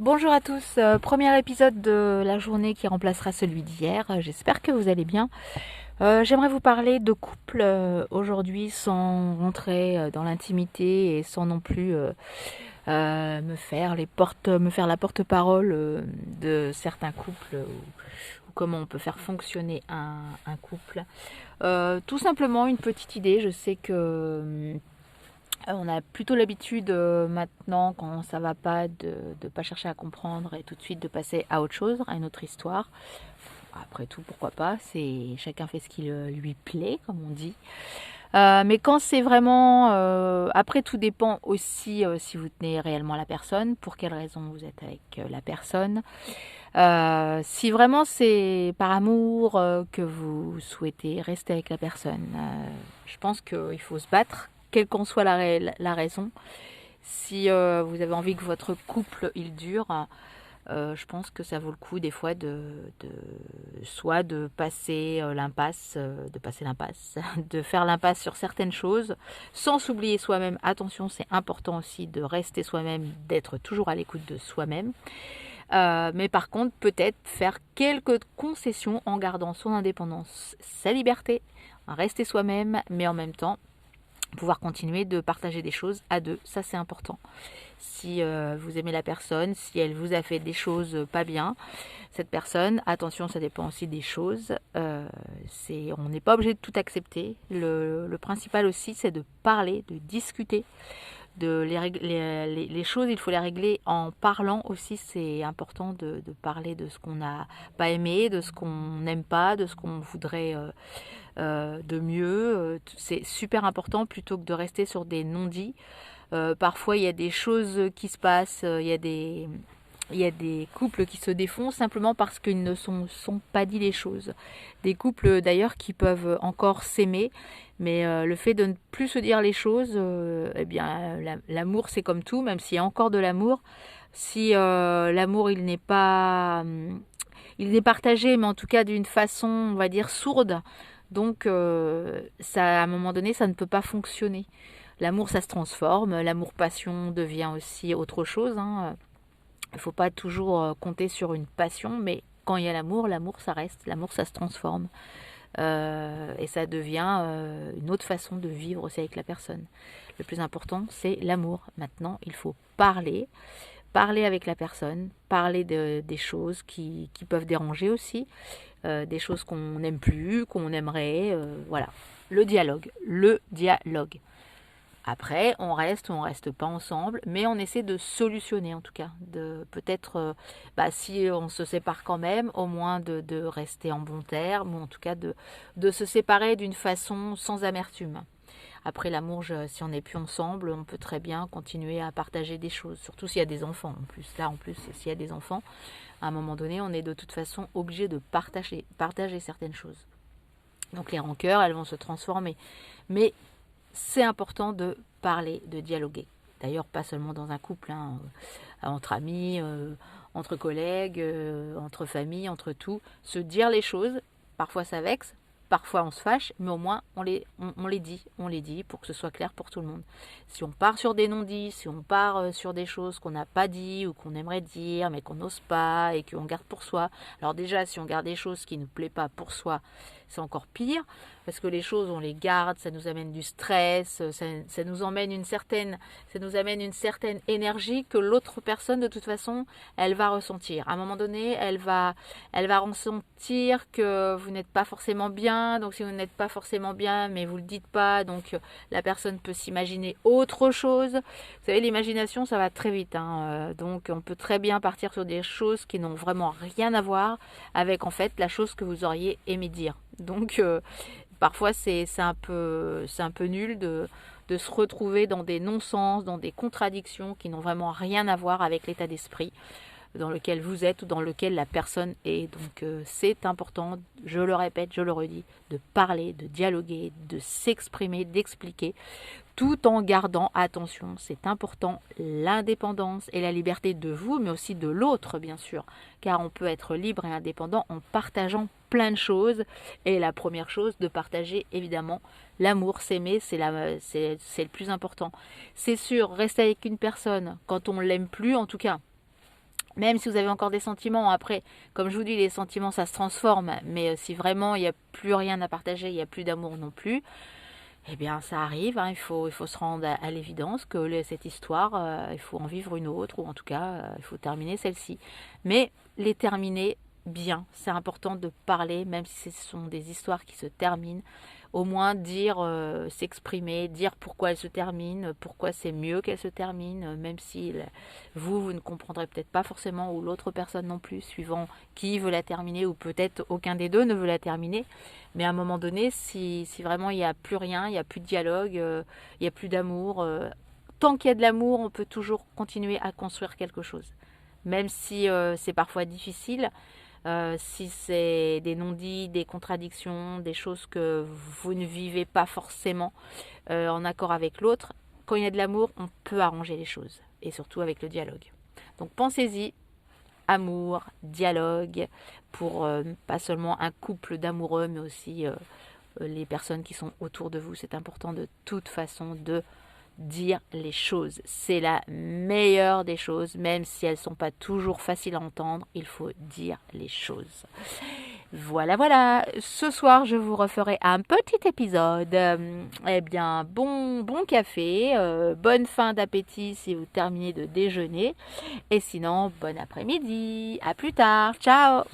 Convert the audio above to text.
Bonjour à tous, premier épisode de la journée qui remplacera celui d'hier. J'espère que vous allez bien. J'aimerais vous parler de couple aujourd'hui sans rentrer dans l'intimité et sans non plus me faire la porte-parole de certains couples ou comment on peut faire fonctionner un couple. Tout simplement une petite idée. Je sais que on a plutôt l'habitude maintenant, quand ça va pas, de ne pas chercher à comprendre et tout de suite de passer à autre chose, à une autre histoire. Après tout, pourquoi pas, c'est chacun fait ce qui lui plaît, comme on dit. Mais quand c'est vraiment... après, tout dépend aussi si vous tenez réellement à la personne, pour quelle raison vous êtes avec la personne. Si vraiment c'est par amour que vous souhaitez rester avec la personne, je pense qu'il faut se battre, quelle qu'en soit la raison. Si vous avez envie que votre couple il dure, je pense que ça vaut le coup des fois soit de passer l'impasse, de faire l'impasse sur certaines choses, sans s'oublier soi-même. Attention, c'est important aussi de rester soi-même, d'être toujours à l'écoute de soi-même. Mais par contre, peut-être faire quelques concessions en gardant son indépendance, sa liberté, rester soi-même, mais en même temps pouvoir continuer de partager des choses à deux. Ça, c'est important. Si vous aimez la personne, si elle vous a fait des choses pas bien, cette personne, attention, ça dépend aussi des choses. On n'est pas obligé de tout accepter. Le principal aussi, c'est de parler, de discuter. Les choses, il faut les régler en parlant aussi. C'est important de parler de ce qu'on n'a pas aimé, de ce qu'on n'aime pas, de ce qu'on voudrait de mieux. C'est super important plutôt que de rester sur des non-dits. Parfois, il y a des choses qui se passent, il y a des couples qui se défont simplement parce qu'ils ne sont pas dit les choses. Des couples d'ailleurs qui peuvent encore s'aimer, mais le fait de ne plus se dire les choses, eh bien, l'amour c'est comme tout, même s'il y a encore de l'amour. Si l'amour il est partagé, mais en tout cas d'une façon, on va dire, sourde, donc ça, à un moment donné, ça ne peut pas fonctionner. L'amour, ça se transforme. L'amour-passion devient aussi autre chose, hein. Il ne faut pas toujours compter sur une passion, mais quand il y a l'amour, l'amour, ça reste. L'amour, ça se transforme. Et ça devient une autre façon de vivre aussi avec la personne. Le plus important, c'est l'amour. Maintenant, il faut parler avec la personne, parler des choses qui peuvent déranger aussi, des choses qu'on n'aime plus, qu'on aimerait, voilà. Le dialogue. Après, on reste pas ensemble, mais on essaie de solutionner en tout cas, de peut-être, si on se sépare quand même, au moins de rester en bon terme, ou en tout cas de se séparer d'une façon sans amertume. Après l'amour, si on n'est plus ensemble, on peut très bien continuer à partager des choses, surtout s'il y a des enfants en plus. Là, en plus, s'il y a des enfants, à un moment donné, on est de toute façon obligé de partager certaines choses. Donc les rancœurs, elles vont se transformer. Mais c'est important de parler, de dialoguer. D'ailleurs, pas seulement dans un couple, hein, entre amis, entre collègues, entre familles, entre tout. Se dire les choses, parfois ça vexe, parfois on se fâche, mais au moins on les dit pour que ce soit clair pour tout le monde. Si on part sur des non-dits, si on part sur des choses qu'on n'a pas dit ou qu'on aimerait dire, mais qu'on n'ose pas et qu'on garde pour soi. Alors déjà, si on garde des choses qui ne nous plaisent pas pour soi, c'est encore pire, parce que les choses, on les garde, ça nous amène du stress, ça nous amène ça nous amène une certaine énergie que l'autre personne, de toute façon, elle va ressentir. À un moment donné, elle va ressentir que vous n'êtes pas forcément bien, donc si vous n'êtes pas forcément bien, mais vous le dites pas, donc la personne peut s'imaginer autre chose. Vous savez, l'imagination, ça va très vite, hein, donc on peut très bien partir sur des choses qui n'ont vraiment rien à voir avec, en fait, la chose que vous auriez aimé dire. Donc parfois c'est un peu nul de se retrouver dans des non-sens, dans des contradictions qui n'ont vraiment rien à voir avec l'état d'esprit dans lequel vous êtes ou dans lequel la personne est. Donc c'est important, je le répète, je le redis, de parler, de dialoguer, de s'exprimer, d'expliquer, tout en gardant, attention, c'est important, l'indépendance et la liberté de vous, mais aussi de l'autre, bien sûr, car on peut être libre et indépendant en partageant plein de choses. Et la première chose, de partager évidemment l'amour, s'aimer, c'est le plus important. C'est sûr, rester avec une personne quand on l'aime plus, en tout cas, Même si vous avez encore des sentiments, après, comme je vous dis, les sentiments, ça se transforme. Mais si vraiment il n'y a plus rien à partager, il n'y a plus d'amour non plus, eh bien, ça arrive. Hein, il faut se rendre à l'évidence que cette histoire, il faut en vivre une autre, ou en tout cas, il faut terminer celle-ci. Mais les terminer bien. C'est important de parler, même si ce sont des histoires qui se terminent. Au moins dire, s'exprimer, dire pourquoi elles se terminent, pourquoi c'est mieux qu'elles se terminent, même si vous ne comprendrez peut-être pas forcément, ou l'autre personne non plus, suivant qui veut la terminer, ou peut-être aucun des deux ne veut la terminer. Mais à un moment donné, si vraiment il n'y a plus rien, il n'y a plus de dialogue, il n'y a plus d'amour, tant qu'il y a de l'amour, on peut toujours continuer à construire quelque chose. Même si c'est parfois difficile, si c'est des non-dits, des contradictions, des choses que vous ne vivez pas forcément en accord avec l'autre, quand il y a de l'amour, on peut arranger les choses. Et surtout avec le dialogue. Donc pensez-y, amour, dialogue, pour pas seulement un couple d'amoureux, mais aussi les personnes qui sont autour de vous. C'est important de toute façon de dire les choses. C'est la meilleure des choses, même si elles ne sont pas toujours faciles à entendre, il faut dire les choses. Voilà, voilà. Ce soir, je vous referai un petit épisode. Eh bien, bon café, bonne fin d'appétit si vous terminez de déjeuner. Et sinon, bon après-midi. À plus tard. Ciao.